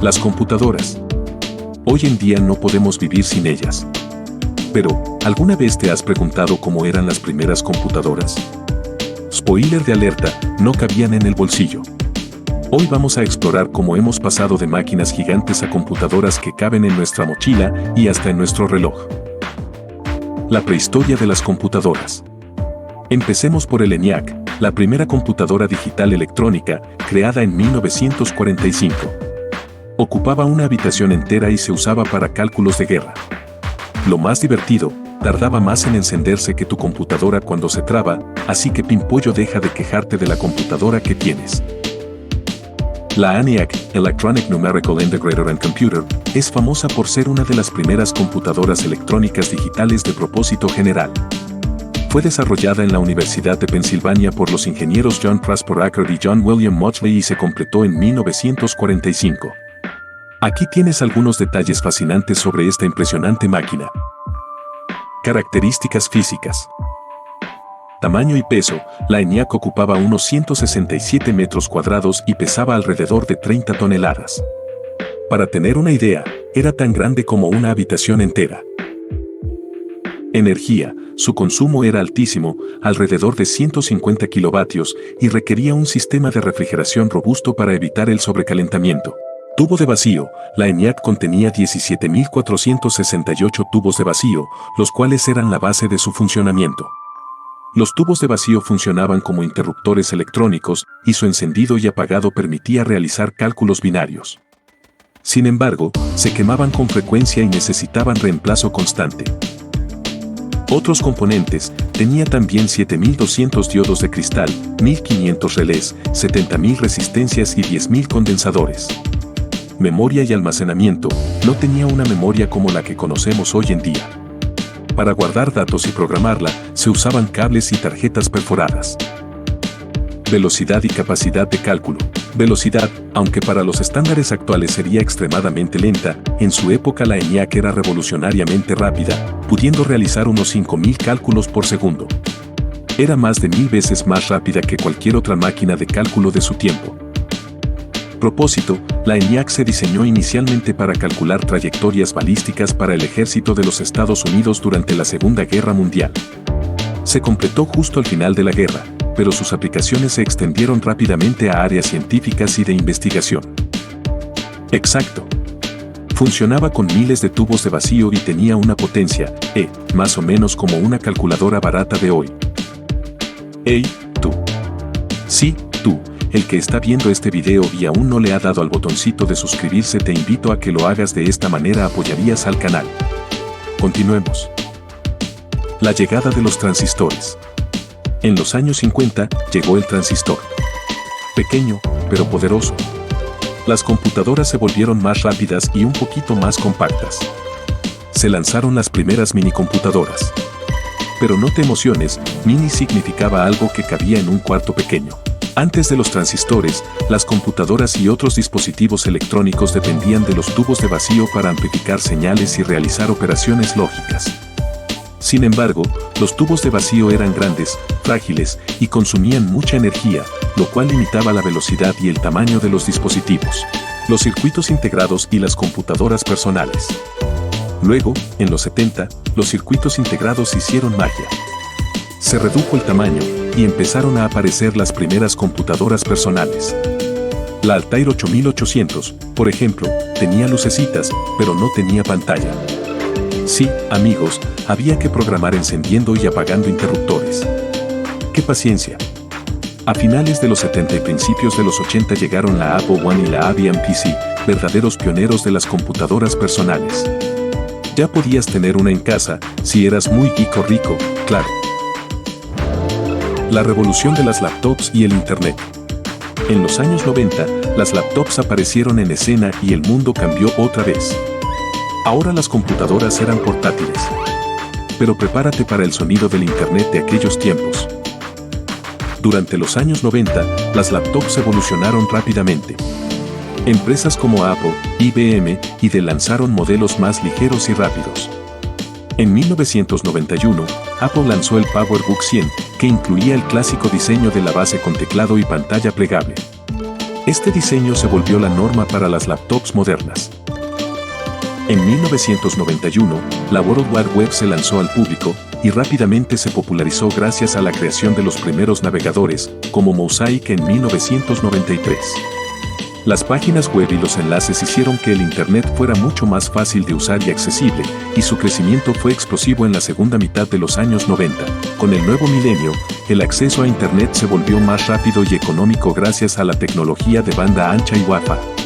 Las computadoras. Hoy en día no podemos vivir sin ellas. Pero, ¿alguna vez te has preguntado cómo eran las primeras computadoras? Spoiler de alerta, no cabían en el bolsillo. Hoy vamos a explorar cómo hemos pasado de máquinas gigantes a computadoras que caben en nuestra mochila y hasta en nuestro reloj. La prehistoria de las computadoras. Empecemos por el ENIAC, la primera computadora digital electrónica, creada en 1945. Ocupaba una habitación entera y se usaba para cálculos de guerra. Lo más divertido, tardaba más en encenderse que tu computadora cuando se traba, así que Pimpollo, deja de quejarte de la computadora que tienes. La ENIAC, Electronic Numerical Integrator and Computer, es famosa por ser una de las primeras computadoras electrónicas digitales de propósito general. Fue desarrollada en la Universidad de Pensilvania por los ingenieros John Prosper Ackerd y John William Mauchly y se completó en 1945. Aquí tienes algunos detalles fascinantes sobre esta impresionante máquina. Características físicas. Tamaño y peso. La ENIAC ocupaba unos 167 metros cuadrados y pesaba alrededor de 30 toneladas. Para tener una idea, era tan grande como una habitación entera. Energía. Su consumo era altísimo, alrededor de 150 kilovatios, y requería un sistema de refrigeración robusto para evitar el sobrecalentamiento. Tubo de vacío. La ENIAC contenía 17.468 tubos de vacío, los cuales eran la base de su funcionamiento. Los tubos de vacío funcionaban como interruptores electrónicos, y su encendido y apagado permitía realizar cálculos binarios. Sin embargo, se quemaban con frecuencia y necesitaban reemplazo constante. Otros componentes. Tenía también 7.200 diodos de cristal, 1.500 relés, 70.000 resistencias y 10.000 condensadores. Memoria y almacenamiento. No tenía una memoria como la que conocemos hoy en día. Para guardar datos y programarla, se usaban cables y tarjetas perforadas. Velocidad y capacidad de cálculo. Velocidad, aunque para los estándares actuales sería extremadamente lenta, en su época la ENIAC era revolucionariamente rápida, pudiendo realizar unos 5.000 cálculos por segundo. Era más de 1.000 veces más rápida que cualquier otra máquina de cálculo de su tiempo. Propósito. La ENIAC se diseñó inicialmente para calcular trayectorias balísticas para el ejército de los Estados Unidos durante la Segunda Guerra Mundial. Se completó justo al final de la guerra, pero sus aplicaciones se extendieron rápidamente a áreas científicas y de investigación. Exacto. Funcionaba con miles de tubos de vacío y tenía una potencia, más o menos como una calculadora barata de hoy. Hey, tú. Sí, tú. El que está viendo este video y aún no le ha dado al botoncito de suscribirse, te invito a que lo hagas. De esta manera apoyarías al canal. Continuemos. La llegada de los transistores. En los años 50 llegó el transistor. Pequeño, pero poderoso. Las computadoras se volvieron más rápidas y un poquito más compactas. Se lanzaron las primeras minicomputadoras. Pero no te emociones, mini significaba algo que cabía en un cuarto pequeño. Antes de los transistores, las computadoras y otros dispositivos electrónicos dependían de los tubos de vacío para amplificar señales y realizar operaciones lógicas. Sin embargo, los tubos de vacío eran grandes, frágiles y consumían mucha energía, lo cual limitaba la velocidad y el tamaño de los dispositivos. Los circuitos integrados y las computadoras personales. Luego, en los 70, los circuitos integrados hicieron magia. Se redujo el tamaño y empezaron a aparecer las primeras computadoras personales. La Altair 8800, por ejemplo, tenía lucecitas, pero no tenía pantalla. Sí, amigos, había que programar encendiendo y apagando interruptores. ¡Qué paciencia! A finales de los 70 y principios de los 80 llegaron la Apple I y la IBM PC, verdaderos pioneros de las computadoras personales. Ya podías tener una en casa, si eras muy geek o rico, claro. La revolución de las laptops y el Internet. En los años 90, las laptops aparecieron en escena y el mundo cambió otra vez. Ahora las computadoras eran portátiles. Pero prepárate para el sonido del Internet de aquellos tiempos. Durante los años 90, las laptops evolucionaron rápidamente. Empresas como Apple, IBM y Dell lanzaron modelos más ligeros y rápidos. En 1991, Apple lanzó el PowerBook 100, que incluía el clásico diseño de la base con teclado y pantalla plegable. Este diseño se volvió la norma para las laptops modernas. En 1991, la World Wide Web se lanzó al público y rápidamente se popularizó gracias a la creación de los primeros navegadores, como Mosaic en 1993. Las páginas web y los enlaces hicieron que el Internet fuera mucho más fácil de usar y accesible, y su crecimiento fue explosivo en la segunda mitad de los años 90. Con el nuevo milenio, el acceso a Internet se volvió más rápido y económico gracias a la tecnología de banda ancha y Wi-Fi.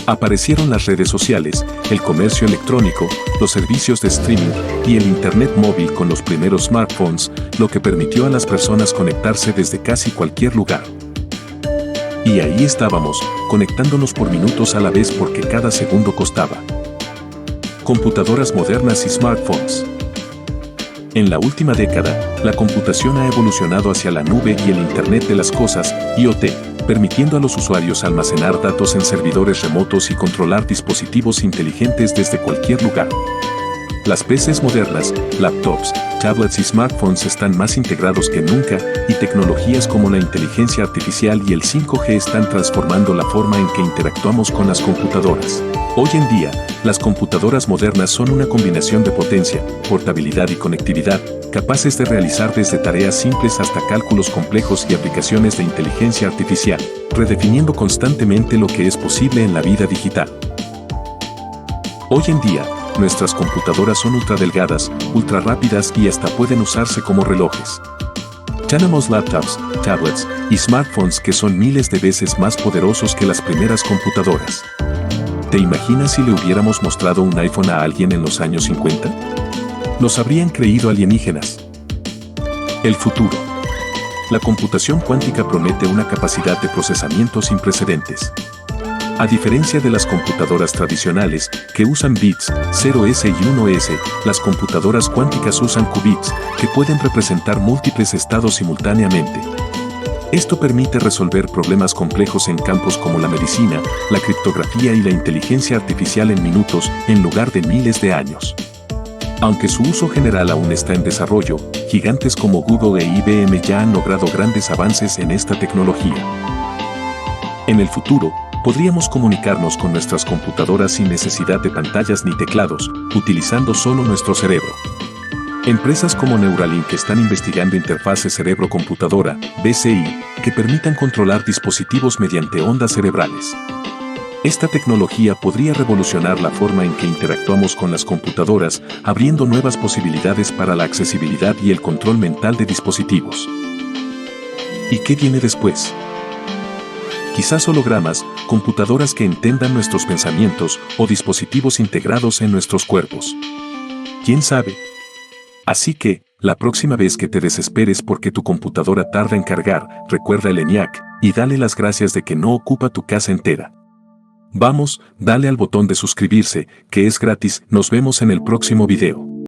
Aparecieron las redes sociales, el comercio electrónico, los servicios de streaming y el Internet móvil con los primeros smartphones, lo que permitió a las personas conectarse desde casi cualquier lugar. Y ahí estábamos, conectándonos por minutos a la vez porque cada segundo costaba. Computadoras modernas y smartphones. En la última década, la computación ha evolucionado hacia la nube y el Internet de las cosas, IoT, permitiendo a los usuarios almacenar datos en servidores remotos y controlar dispositivos inteligentes desde cualquier lugar. Las PCs modernas, laptops, tablets y smartphones están más integrados que nunca y tecnologías como la inteligencia artificial y el 5G están transformando la forma en que interactuamos con las computadoras. Hoy en día, las computadoras modernas son una combinación de potencia, portabilidad y conectividad, capaces de realizar desde tareas simples hasta cálculos complejos y aplicaciones de inteligencia artificial, redefiniendo constantemente lo que es posible en la vida digital. Hoy en día, nuestras computadoras son ultradelgadas, ultra rápidas y hasta pueden usarse como relojes. Tenemos laptops, tablets y smartphones que son miles de veces más poderosos que las primeras computadoras. ¿Te imaginas si le hubiéramos mostrado un iPhone a alguien en los años 50? Nos habrían creído alienígenas. El futuro. La computación cuántica promete una capacidad de procesamiento sin precedentes. A diferencia de las computadoras tradicionales, que usan bits, 0S y 1S, las computadoras cuánticas usan qubits, que pueden representar múltiples estados simultáneamente. Esto permite resolver problemas complejos en campos como la medicina, la criptografía y la inteligencia artificial en minutos, en lugar de miles de años. Aunque su uso general aún está en desarrollo, gigantes como Google e IBM ya han logrado grandes avances en esta tecnología. En el futuro, podríamos comunicarnos con nuestras computadoras sin necesidad de pantallas ni teclados, utilizando solo nuestro cerebro. Empresas como Neuralink están investigando interfaces cerebro-computadora, BCI, que permitan controlar dispositivos mediante ondas cerebrales. Esta tecnología podría revolucionar la forma en que interactuamos con las computadoras, abriendo nuevas posibilidades para la accesibilidad y el control mental de dispositivos. ¿Y qué viene después? Quizás hologramas, computadoras que entendan nuestros pensamientos o dispositivos integrados en nuestros cuerpos. ¿Quién sabe? Así que, la próxima vez que te desesperes porque tu computadora tarda en cargar, recuerda el ENIAC y dale las gracias de que no ocupa tu casa entera. Vamos, dale al botón de suscribirse, que es gratis. Nos vemos en el próximo video.